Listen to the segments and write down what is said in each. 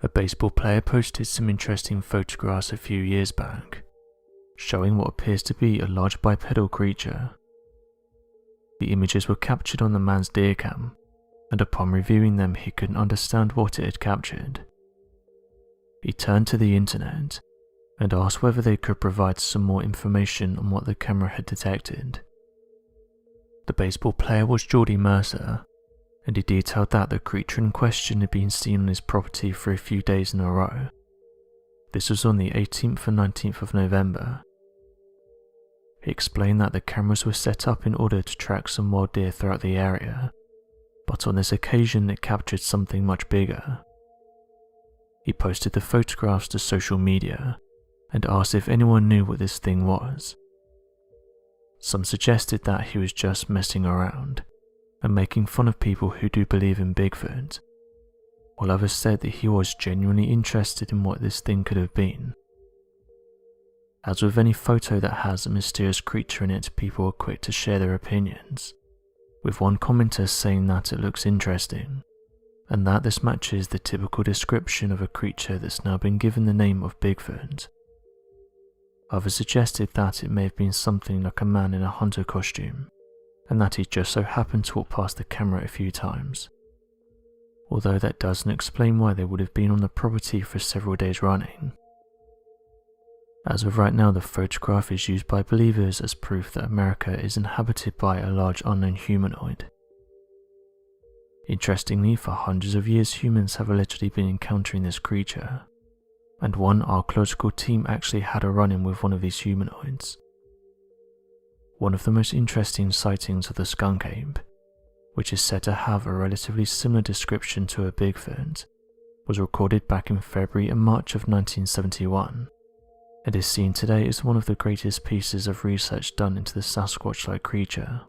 A baseball player posted some interesting photographs a few years back, showing what appears to be a large bipedal creature. The images were captured on the man's deer cam, and upon reviewing them he couldn't understand what it had captured. He turned to the internet and asked whether they could provide some more information on what the camera had detected. The baseball player was Geordie Mercer, and he detailed that the creature in question had been seen on his property for a few days in a row. This was on the 18th and 19th of November. He explained that the cameras were set up in order to track some wild deer throughout the area, but on this occasion it captured something much bigger. He posted the photographs to social media and asked if anyone knew what this thing was. Some suggested that he was just messing around and making fun of people who do believe in Bigfoot, while others said that he was genuinely interested in what this thing could have been. As with any photo that has a mysterious creature in it, people are quick to share their opinions, with one commenter saying that it looks interesting, and that this matches the typical description of a creature that's now been given the name of Bigfoot. Others suggested that it may have been something like a man in a hunter costume, and that he just so happened to walk past the camera a few times, although that doesn't explain why they would have been on the property for several days running. As of right now, the photograph is used by believers as proof that America is inhabited by a large unknown humanoid. Interestingly, for hundreds of years humans have allegedly been encountering this creature, and one archaeological team actually had a run-in with one of these humanoids. One of the most interesting sightings of the skunk ape, which is said to have a relatively similar description to a Bigfoot, was recorded back in February and March of 1971, and is seen today as one of the greatest pieces of research done into the Sasquatch-like creature.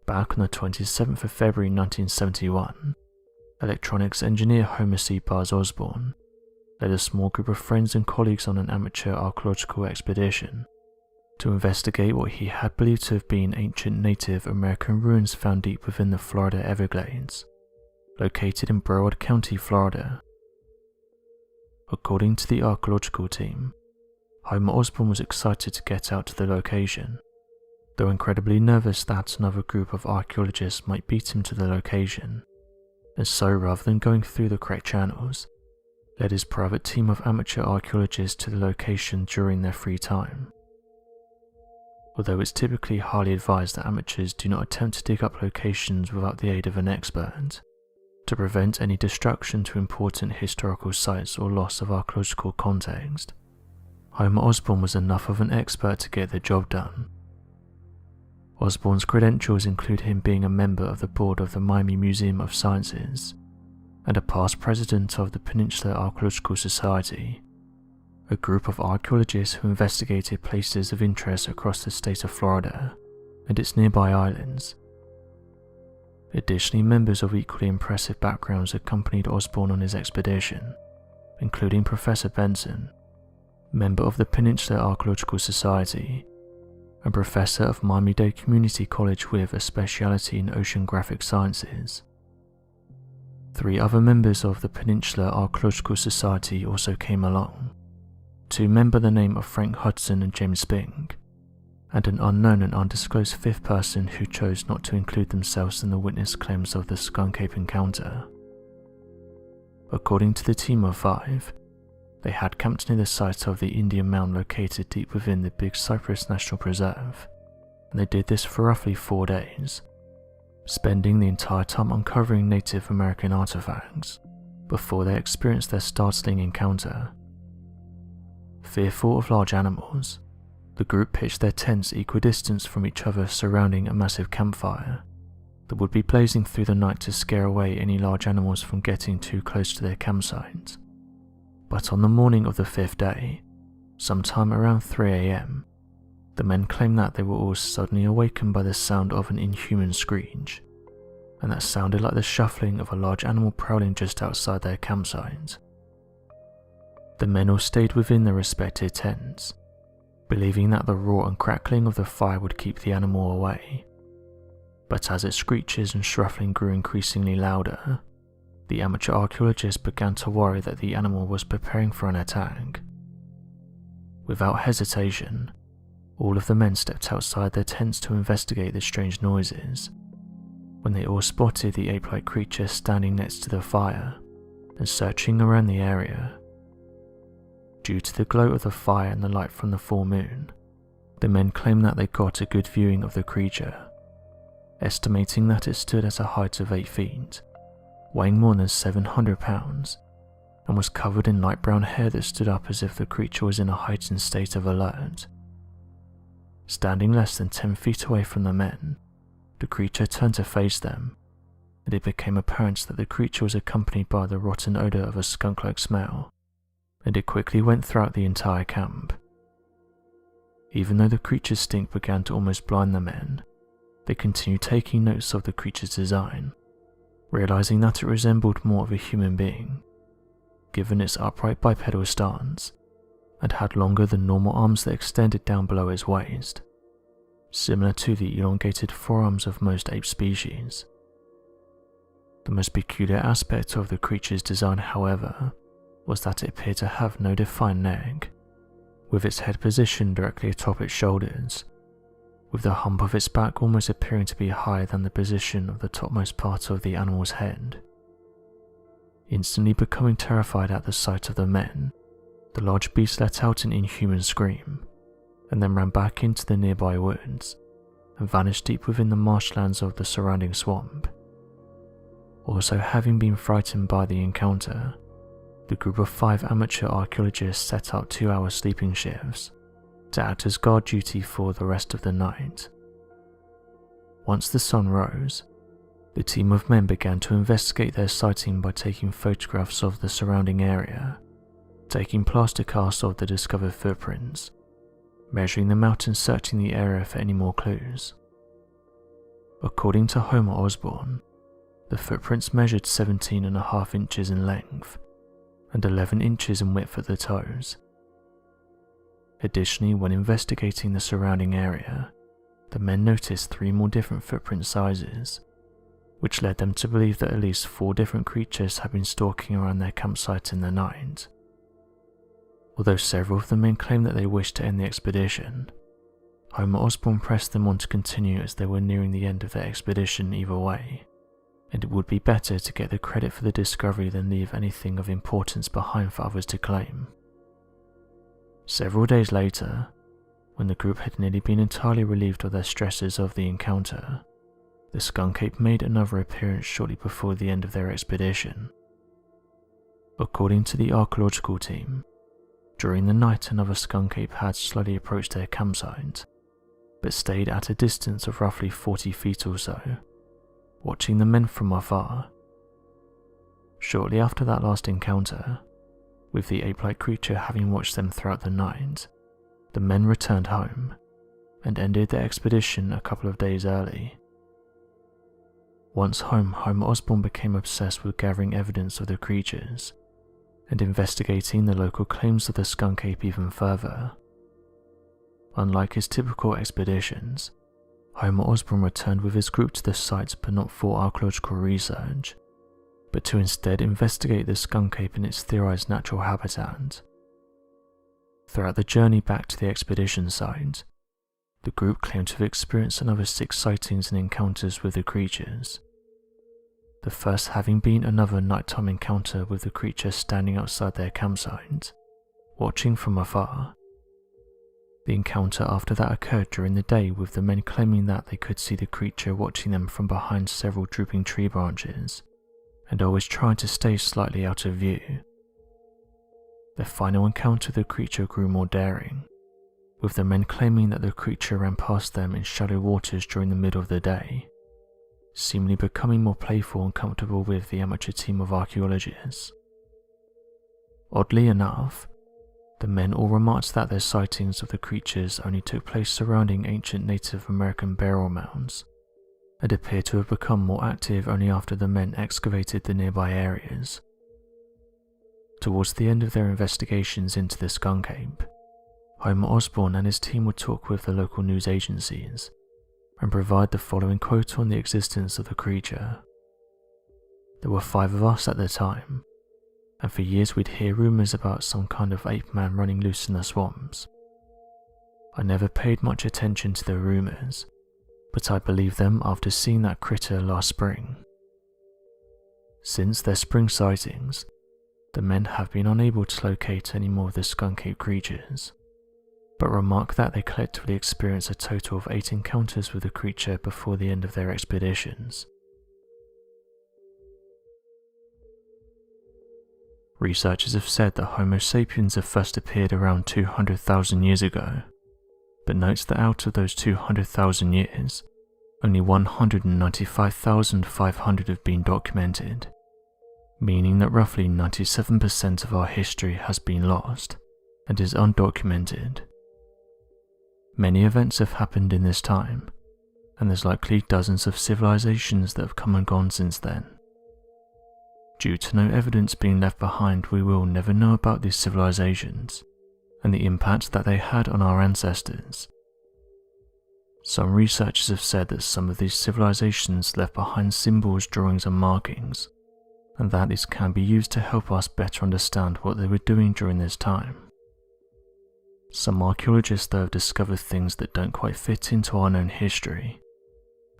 Back on the 27th of February 1971, electronics engineer Homer C. Buzz Osborne led a small group of friends and colleagues on an amateur archaeological expedition to investigate what he had believed to have been ancient Native American ruins found deep within the Florida Everglades, located in Broward County, Florida. According to the archaeological team, Homer Osborne was excited to get out to the location, though incredibly nervous that another group of archaeologists might beat him to the location, and so rather than going through the correct channels, led his private team of amateur archaeologists to the location during their free time. Although it's typically highly advised that amateurs do not attempt to dig up locations without the aid of an expert, to prevent any destruction to important historical sites or loss of archaeological context, Homer Osborne was enough of an expert to get the job done. Osborne's credentials include him being a member of the board of the Miami Museum of Sciences and a past president of the Peninsula Archaeological Society, a group of archaeologists who investigated places of interest across the state of Florida and its nearby islands. Additionally, members of equally impressive backgrounds accompanied Osborne on his expedition, including Professor Benson, member of the Peninsula Archaeological Society, and professor of Miami-Dade Community College with a specialty in oceanographic sciences. 3 other members of the Peninsula Archaeological Society also came along, 2 men by the name of Frank Hudson and James Spink, and an unknown and undisclosed 5th person who chose not to include themselves in the witness claims of the skunk ape encounter. According to the team of 5, they had camped near the site of the Indian Mound located deep within the Big Cypress National Preserve, and they did this for roughly 4 days, spending the entire time uncovering Native American artifacts before they experienced their startling encounter. Fearful of large animals, the group pitched their tents equidistant from each other surrounding a massive campfire that would be blazing through the night to scare away any large animals from getting too close to their campsite. But on the morning of the 5th day, sometime around 3 AM, the men claimed that they were all suddenly awakened by the sound of an inhuman screech, and that sounded like the shuffling of a large animal prowling just outside their campsite. The men all stayed within their respective tents, believing that the roar and crackling of the fire would keep the animal away. But as its screeches and shuffling grew increasingly louder, the amateur archaeologists began to worry that the animal was preparing for an attack. Without hesitation, all of the men stepped outside their tents to investigate the strange noises, when they all spotted the ape-like creature standing next to the fire and searching around the area. Due to the glow of the fire and the light from the full moon, the men claimed that they got a good viewing of the creature, estimating that it stood at a height of 8 feet, weighing more than 700 pounds, and was covered in light brown hair that stood up as if the creature was in a heightened state of alert. Standing less than 10 feet away from the men, the creature turned to face them, and it became apparent that the creature was accompanied by the rotten odour of a skunk-like smell, and it quickly went throughout the entire camp. Even though the creature's stink began to almost blind the men, they continued taking notes of the creature's design, realizing that it resembled more of a human being, given its upright bipedal stance, and had longer than normal arms that extended down below its waist, similar to the elongated forearms of most ape species. The most peculiar aspect of the creature's design, however, was that it appeared to have no defined neck, with its head positioned directly atop its shoulders, with the hump of its back almost appearing to be higher than the position of the topmost part of the animal's head. Instantly becoming terrified at the sight of the men, the large beast let out an inhuman scream, and then ran back into the nearby woods, and vanished deep within the marshlands of the surrounding swamp. Also, having been frightened by the encounter, the group of 5 amateur archaeologists set out 2-hour sleeping shifts to act as guard duty for the rest of the night. Once the sun rose, the team of men began to investigate their sighting by taking photographs of the surrounding area, taking plaster casts of the discovered footprints, measuring them out and searching the area for any more clues. According to Homer Osborne, the footprints measured 17.5 inches in length and 11 inches in width at the toes. Additionally, when investigating the surrounding area, the men noticed 3 more different footprint sizes, which led them to believe that at least 4 different creatures had been stalking around their campsite in the night. Although several of the men claimed that they wished to end the expedition, Homer Osborne pressed them on to continue as they were nearing the end of their expedition either way, and it would be better to get the credit for the discovery than leave anything of importance behind for others to claim. Several days later, when the group had nearly been entirely relieved of their stresses of the encounter, the skunk ape made another appearance shortly before the end of their expedition. According to the archaeological team, during the night another skunk ape had slowly approached their campsite, but stayed at a distance of roughly 40 feet or so, watching the men from afar. Shortly after that last encounter, with the ape-like creature having watched them throughout the night, the men returned home and ended their expedition a couple of days early. Once home, Homer Osborne became obsessed with gathering evidence of the creatures and investigating the local claims of the skunk ape even further. Unlike his typical expeditions, Homer Osborne returned with his group to the site but not for archaeological research, but to instead investigate the skunk ape in its theorized natural habitat. Throughout the journey back to the expedition site, the group claimed to have experienced another 6 sightings and encounters with the creatures, the first having been another nighttime encounter with the creature standing outside their campsite, watching from afar. The encounter after that occurred during the day, with the men claiming that they could see the creature watching them from behind several drooping tree branches, and always trying to stay slightly out of view. Their final encounter with the creature grew more daring, with the men claiming that the creature ran past them in shallow waters during the middle of the day, seemingly becoming more playful and comfortable with the amateur team of archaeologists. Oddly enough, the men all remarked that their sightings of the creatures only took place surrounding ancient Native American burial mounds, and appeared to have become more active only after the men excavated the nearby areas. Towards the end of their investigations into the skunk ape, Homer Osborne and his team would talk with the local news agencies and provide the following quote on the existence of the creature. There were 5 of us at the time, and for years we'd hear rumours about some kind of ape man running loose in the swamps. I never paid much attention to the rumours, but I believed them after seeing that critter last spring. Since their spring sightings, the men have been unable to locate any more of the skunk ape creatures, but remark that they collectively experienced a total of 8 encounters with the creature before the end of their expeditions. Researchers have said that Homo sapiens have first appeared around 200,000 years ago, but notes that out of those 200,000 years, only 195,500 have been documented, meaning that roughly 97% of our history has been lost and is undocumented. Many events have happened in this time, and there's likely dozens of civilizations that have come and gone since then. Due to no evidence being left behind, we will never know about these civilizations and the impact that they had on our ancestors. Some researchers have said that some of these civilizations left behind symbols, drawings and markings, and that this can be used to help us better understand what they were doing during this time. Some archaeologists though have discovered things that don't quite fit into our known history,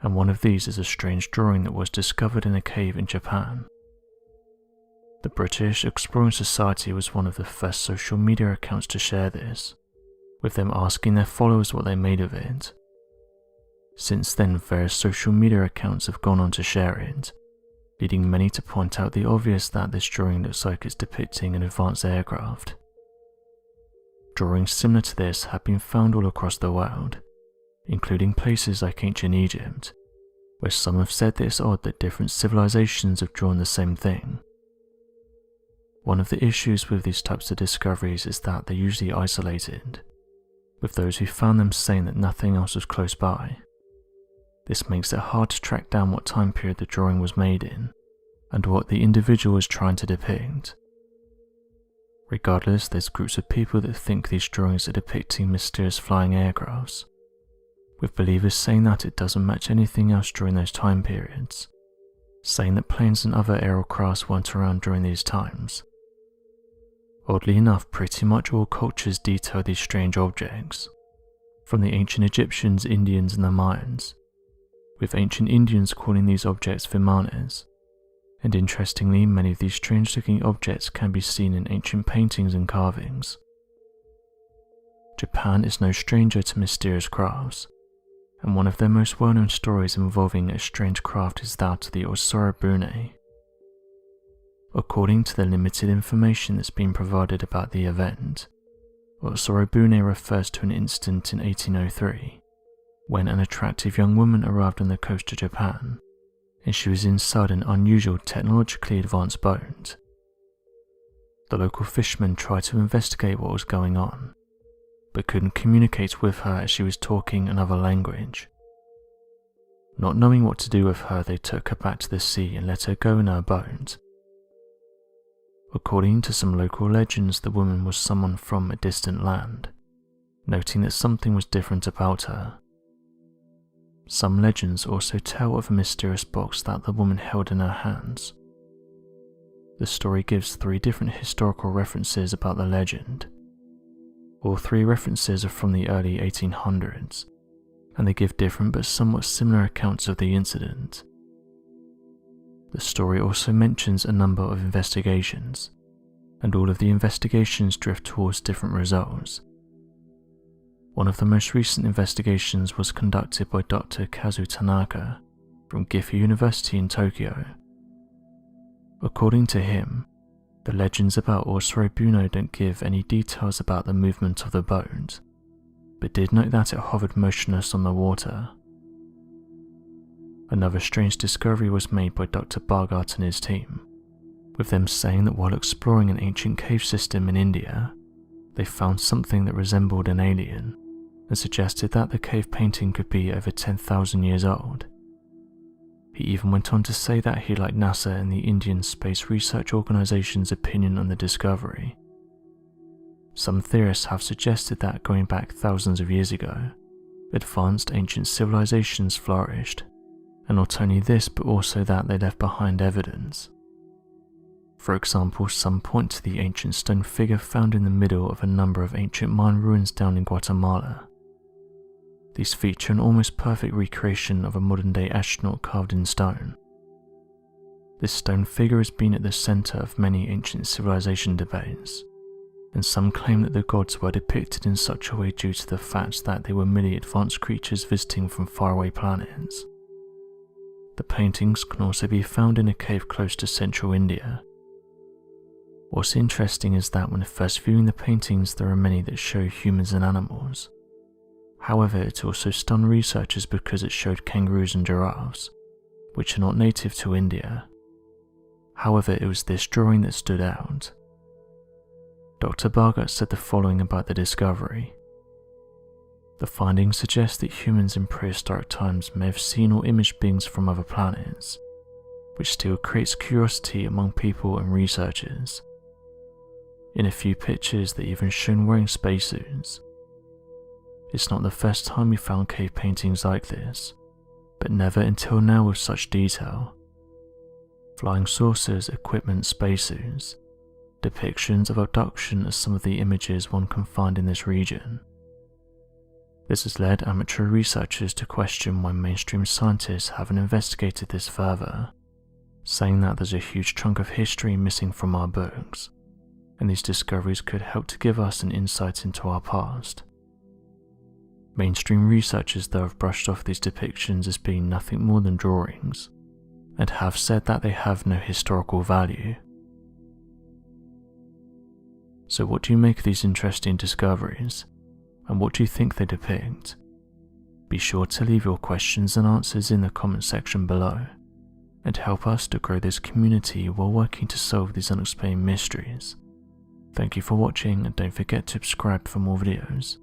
and one of these is a strange drawing that was discovered in a cave in Japan. The British Exploring Society was one of the first social media accounts to share this, with them asking their followers what they made of it. Since then, various social media accounts have gone on to share it, leading many to point out the obvious that this drawing looks like it's depicting an advanced aircraft. Drawings similar to this have been found all across the world, including places like ancient Egypt, where some have said that it's odd that different civilizations have drawn the same thing. One of the issues with these types of discoveries is that they're usually isolated, with those who found them saying that nothing else was close by. This makes it hard to track down what time period the drawing was made in, and what the individual was trying to depict. Regardless, there's groups of people that think these drawings are depicting mysterious flying aircrafts, with believers saying that it doesn't match anything else during those time periods, saying that planes and other aerial crafts weren't around during these times. Oddly enough, pretty much all cultures detail these strange objects, from the ancient Egyptians, Indians and the Mayans, with ancient Indians calling these objects vimanas, and interestingly many of these strange looking objects can be seen in ancient paintings and carvings. Japan is no stranger to mysterious crafts, and one of their most well-known stories involving a strange craft is that of the Osorobune. According to the limited information that's been provided about the event, Osorobune refers to an incident in 1803, when an attractive young woman arrived on the coast of Japan, and she was inside an unusual technologically advanced boat. The local fishermen tried to investigate what was going on, but couldn't communicate with her as she was talking another language. Not knowing what to do with her, they took her back to the sea and let her go in her boat. According to some local legends, the woman was someone from a distant land, noting that something was different about her. Some legends also tell of a mysterious box that the woman held in her hands. The story gives 3 different historical references about the legend. All 3 references are from the early 1800s, and they give different but somewhat similar accounts of the incident. The story also mentions a number of investigations, and all of the investigations drift towards different results. One of the most recent investigations was conducted by Dr. Kazu Tanaka from Gifu University in Tokyo. According to him, the legends about Osorobune don't give any details about the movement of the boat, but did note that it hovered motionless on the water. Another strange discovery was made by Dr. Bargart and his team, with them saying that while exploring an ancient cave system in India, they found something that resembled an alien, and suggested that the cave painting could be over 10,000 years old. He even went on to say that he liked NASA and the Indian Space Research Organization's opinion on the discovery. Some theorists have suggested that going back thousands of years ago, advanced ancient civilizations flourished, and not only this but also that they left behind evidence. For example, some point to the ancient stone figure found in the middle of a number of ancient Mayan ruins down in Guatemala. These feature an almost perfect recreation of a modern-day astronaut carved in stone. This stone figure has been at the center of many ancient civilization debates, and some claim that the gods were depicted in such a way due to the fact that they were merely advanced creatures visiting from faraway planets. The paintings can also be found in a cave close to central India. What's interesting is that when first viewing the paintings, there are many that show humans and animals. However, it also stunned researchers because it showed kangaroos and giraffes, which are not native to India. However, it was this drawing that stood out. Dr. Bhagat said the following about the discovery. The findings suggest that humans in prehistoric times may have seen or imaged beings from other planets, which still creates curiosity among people and researchers. In a few pictures, they're even shown wearing spacesuits. It's not the first time we found cave paintings like this, but never until now with such detail. Flying saucers, equipment, spacesuits. Depictions of abduction are some of the images one can find in this region. This has led amateur researchers to question why mainstream scientists haven't investigated this further, saying that there's a huge chunk of history missing from our books, and these discoveries could help to give us an insight into our past. Mainstream researchers though have brushed off these depictions as being nothing more than drawings, and have said that they have no historical value. So what do you make of these interesting discoveries, and what do you think they depict? Be sure to leave your questions and answers in the comment section below, and help us to grow this community while working to solve these unexplained mysteries. Thank you for watching, and don't forget to subscribe for more videos.